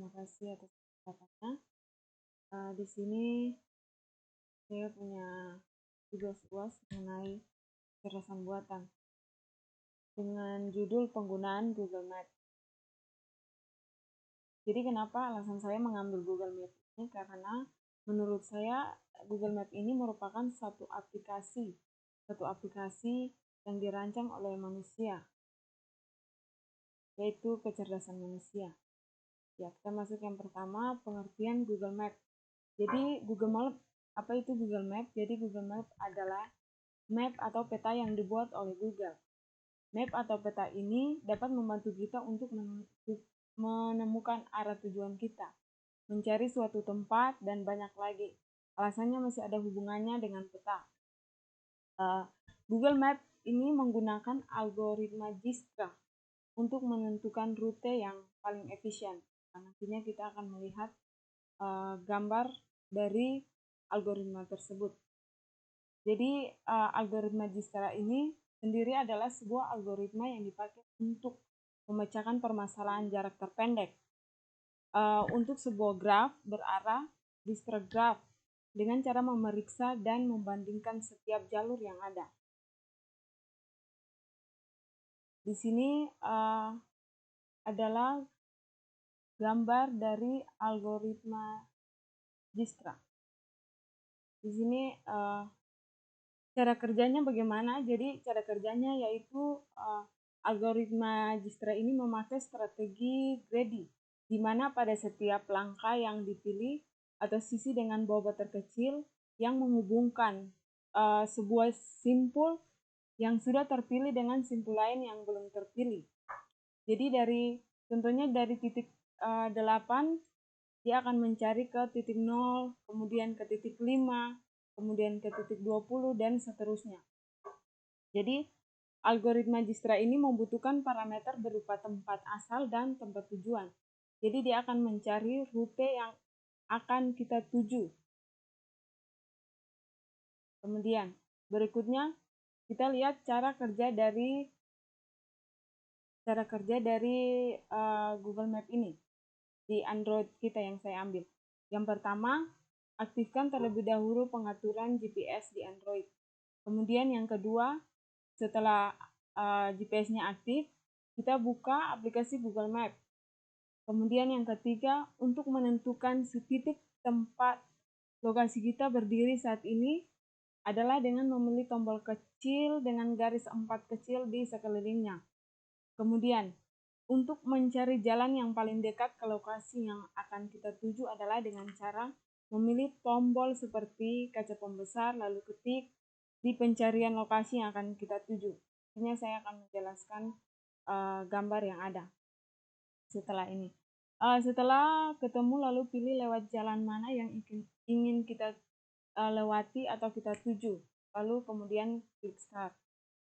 Terima kasih atas kesempatannya. Di sini saya punya tugas UAS mengenai kecerdasan buatan dengan judul penggunaan Google Maps. Jadi kenapa alasan saya mengambil Google Maps ini? Karena menurut saya Google Maps ini merupakan satu aplikasi yang dirancang oleh manusia, yaitu kecerdasan manusia. Ya, kita masuk yang pertama, pengertian Google Maps. Jadi Google Maps, apa itu Google Maps? Jadi Google Maps adalah map atau peta yang dibuat oleh Google. Map atau peta ini dapat membantu kita untuk menemukan arah tujuan kita, mencari suatu tempat, dan banyak lagi. Alasannya masih ada hubungannya dengan peta. Google Maps ini menggunakan algoritma Dijkstra untuk menentukan rute yang paling efisien. Nantinya kita akan melihat gambar dari algoritma tersebut. Jadi algoritma Dijkstra ini sendiri adalah sebuah algoritma yang dipakai untuk memecahkan permasalahan jarak terpendek untuk sebuah graf berarah Dijkstra graph dengan cara memeriksa dan membandingkan setiap jalur yang ada. Di sini adalah gambar dari algoritma Dijkstra. Di sini cara kerjanya bagaimana? Jadi cara kerjanya yaitu algoritma Dijkstra ini memakai strategi greedy, di mana pada setiap langkah yang dipilih atau sisi dengan bobot terkecil yang menghubungkan sebuah simpul yang sudah terpilih dengan simpul lain yang belum terpilih. Jadi contohnya dari titik 8 dia akan mencari ke titik 0, kemudian ke titik 5, kemudian ke titik 20, dan seterusnya. Jadi algoritma Dijkstra ini membutuhkan parameter berupa tempat asal dan tempat tujuan. Jadi dia akan mencari rute yang akan kita tuju. Kemudian berikutnya kita lihat cara kerja dari Google Map ini di Android kita yang saya ambil. Yang pertama, aktifkan terlebih dahulu pengaturan GPS di Android. Kemudian yang kedua, setelah GPS-nya aktif, kita buka aplikasi Google Map. Kemudian yang ketiga, untuk menentukan titik tempat lokasi kita berdiri saat ini adalah dengan memilih tombol kecil dengan garis 4 kecil di sekelilingnya. Kemudian, untuk mencari jalan yang paling dekat ke lokasi yang akan kita tuju adalah dengan cara memilih tombol seperti kaca pembesar lalu ketik di pencarian lokasi yang akan kita tuju. Ini saya akan menjelaskan gambar yang ada setelah ini. Setelah ketemu lalu pilih lewat jalan mana yang ingin kita lewati atau kita tuju. Lalu kemudian klik start.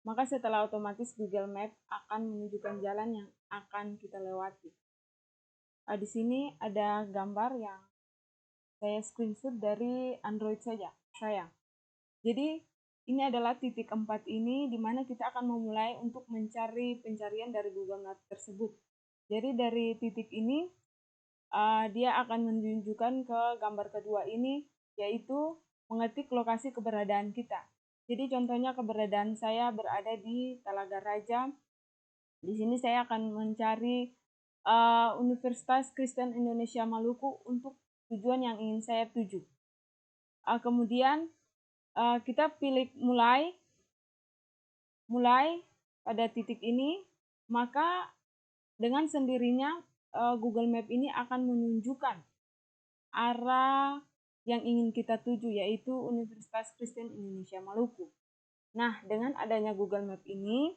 Maka setelah otomatis Google Map akan menunjukkan jalan yang akan kita lewati. Di sini ada gambar yang saya screenshot dari Android saya. Jadi ini adalah titik 4 ini di mana kita akan memulai untuk mencari pencarian dari Google Map tersebut. Jadi dari titik ini dia akan menunjukkan ke gambar kedua ini, yaitu mengetik lokasi keberadaan kita. Jadi contohnya keberadaan saya berada di Talaga Raja. Di sini saya akan mencari Universitas Kristen Indonesia Maluku untuk tujuan yang ingin saya tuju. Kemudian kita pilih mulai pada titik ini, maka dengan sendirinya Google Map ini akan menunjukkan arah yang ingin kita tuju, yaitu Universitas Kristen Indonesia Maluku. Nah, dengan adanya Google Map ini,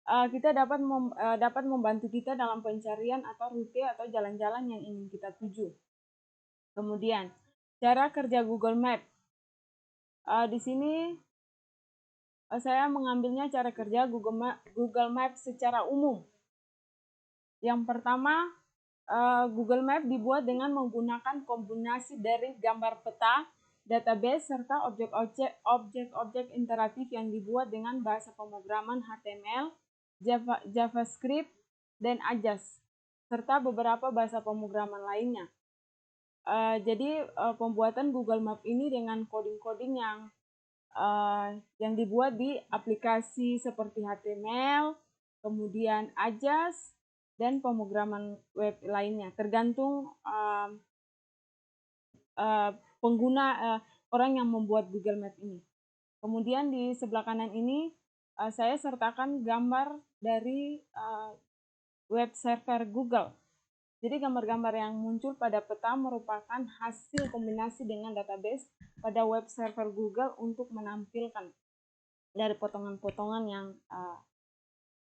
kita dapat membantu kita dalam pencarian atau rute atau jalan-jalan yang ingin kita tuju. Kemudian, cara kerja Google Map. Di sini saya mengambilnya cara kerja Google Map secara umum. Yang pertama, Google Map dibuat dengan menggunakan kombinasi dari gambar peta, database, serta objek-objek interaktif yang dibuat dengan bahasa pemrograman HTML, JavaScript, dan Ajax, serta beberapa bahasa pemrograman lainnya. Jadi pembuatan Google Map ini dengan coding-coding yang dibuat di aplikasi seperti HTML, kemudian Ajax, dan pemrograman web lainnya, tergantung pengguna orang yang membuat Google Map ini. Kemudian di sebelah kanan ini saya sertakan gambar dari web server Google. Jadi gambar-gambar yang muncul pada peta merupakan hasil kombinasi dengan database pada web server Google untuk menampilkan dari potongan-potongan yang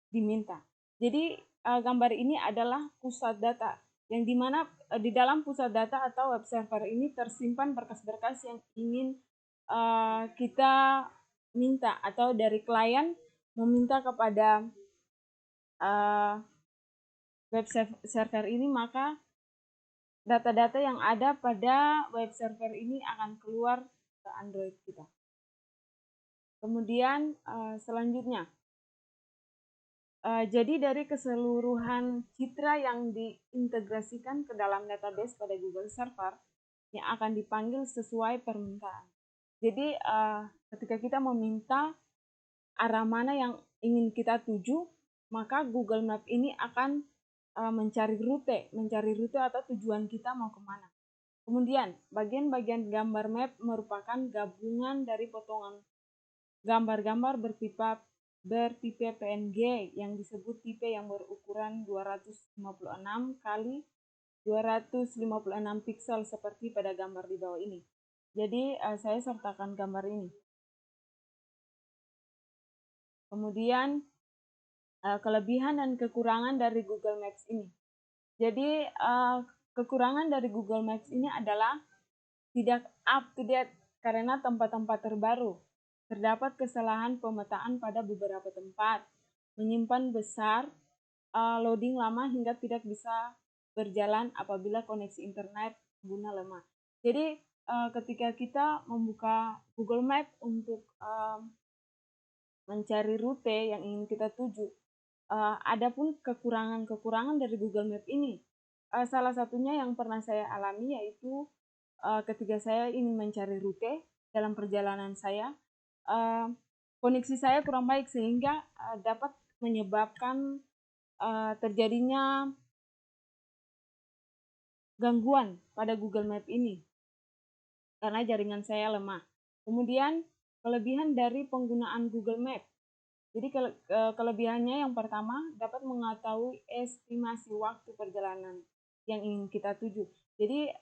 diminta. Jadi gambar ini adalah pusat data, yang dimana di dalam pusat data atau web server ini tersimpan berkas-berkas yang ingin kita minta, atau dari klien meminta kepada web server ini, maka data-data yang ada pada web server ini akan keluar ke Android kita. Kemudian selanjutnya, jadi dari keseluruhan citra yang diintegrasikan ke dalam database pada Google Server yang akan dipanggil sesuai permintaan. Jadi ketika kita meminta arah mana yang ingin kita tuju, maka Google Map ini akan mencari rute atau tujuan kita mau kemana. Kemudian bagian-bagian gambar map merupakan gabungan dari potongan gambar-gambar bertipe PNG yang disebut tipe yang berukuran 256 kali 256 piksel seperti pada gambar di bawah ini. Jadi saya sertakan gambar ini. Kemudian kelebihan dan kekurangan dari Google Maps ini. Jadi kekurangan dari Google Maps ini adalah tidak up to date karena tempat-tempat terbaru. Terdapat kesalahan pemetaan pada beberapa tempat, menyimpan besar, loading lama hingga tidak bisa berjalan apabila koneksi internet pengguna lemah. Jadi ketika kita membuka Google Map untuk mencari rute yang ingin kita tuju, ada pun kekurangan-kekurangan dari Google Map ini. Salah satunya yang pernah saya alami yaitu ketika saya ingin mencari rute dalam perjalanan saya, koneksi saya kurang baik sehingga dapat menyebabkan terjadinya gangguan pada Google Map ini karena jaringan saya lemah. Kemudian kelebihan dari penggunaan Google Map. Jadi kelebihannya yang pertama dapat mengetahui estimasi waktu perjalanan yang ingin kita tuju. Jadi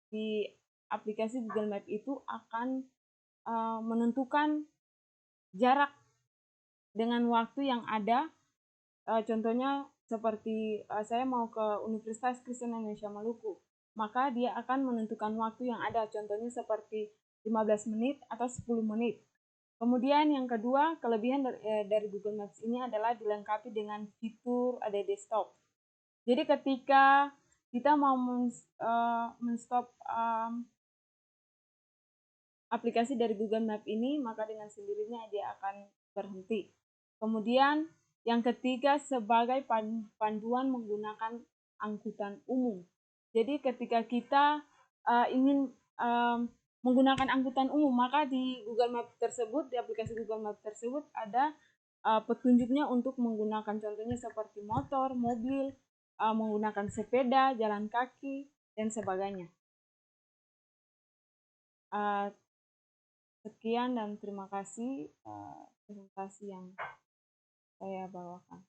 di aplikasi Google Map itu akan menentukan jarak dengan waktu yang ada. Contohnya seperti saya mau ke Universitas Kristen Indonesia Maluku, maka dia akan menentukan waktu yang ada, contohnya seperti 15 menit atau 10 menit. Kemudian yang kedua, kelebihan dari Google Maps ini adalah dilengkapi dengan fitur ada desktop. Jadi ketika kita mau men-stop aplikasi dari Google Map ini, maka dengan sendirinya dia akan berhenti. Kemudian yang ketiga, sebagai panduan menggunakan angkutan umum. Jadi ketika kita ingin menggunakan angkutan umum, maka di Google Map tersebut, di aplikasi Google Map tersebut ada petunjuknya untuk menggunakan, contohnya seperti motor, mobil, menggunakan sepeda, jalan kaki, dan sebagainya. Sekian dan terima kasih presentasi yang saya bawakan.